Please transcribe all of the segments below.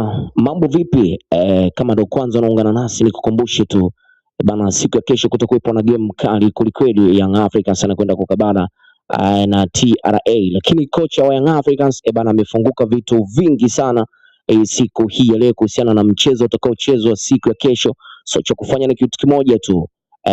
Bana, mambo vipi? Kama ndo kwanza unaungana nasi nikukumbushe tu bana, siku ya kesho kutakuwepo na game kali kulikweli. Young Africans anakwenda kukabana na TRA, lakini kocha wa Young Africans bana amefunguka vitu vingi sana siku hii ya leo kuhusiana na mchezo utakaochezwa siku ya kesho. So cha kufanya ni kitu kimoja tu,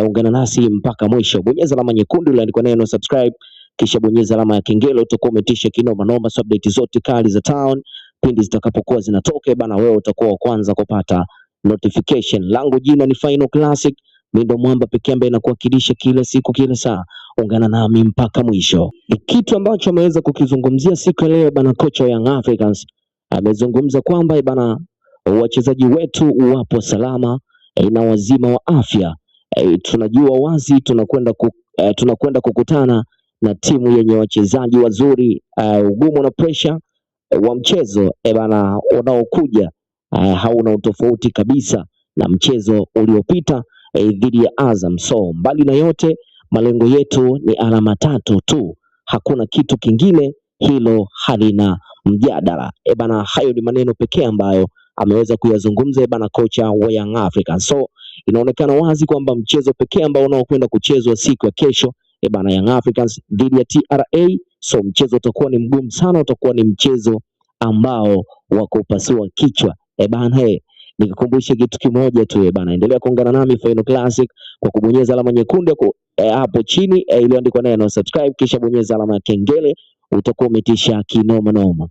ungana nasi mpaka mwisho. Bonyeza alama nyekundu iliyoandikwa neno subscribe, kisha bonyeza alama ya kengele, utakuwa umetisha kinoma noma update zote kali za town pindi zitakapokuwa zinatoka bana, wewe utakuwa wa kwanza kupata notification. Langu jina ni Final Classic, mimi ndo mwamba pekee ambaye nakuwakilisha kila siku kila saa. Ungana nami mpaka mwisho. Ni kitu ambacho ameweza kukizungumzia siku ya leo bana, kocha wa Young Africans amezungumza kwamba bana, wachezaji wetu wapo salama na wazima wa afya. Tunajua wazi tunakwenda kukutana na timu yenye wachezaji wazuri. Ugumu na pressure wa mchezo bana unaokuja hauna utofauti kabisa na mchezo uliopita dhidi ya Azam. So mbali na yote, malengo yetu ni alama 3 tu, hakuna kitu kingine, hilo halina mjadala bana. Hayo ni maneno pekee ambayo ameweza kuyazungumza bana kocha wa Young Africans. So inaonekana wazi kwamba mchezo pekee ambao unaokwenda kuchezwa siku ya kesho bana, Young Africans dhidi ya TRA. So mchezo utakuwa ni mgumu sana, utakuwa ni mchezo ambao wa kupasua kichwa bana. Nikukumbushe kitu kimoja tu bana, endelea kuungana nami Final Classic kwa kubonyeza alama nyekundu hapo chini iliyoandikwa neno subscribe, kisha bonyeza alama ya kengele, utakuwa umetisha kinoma noma.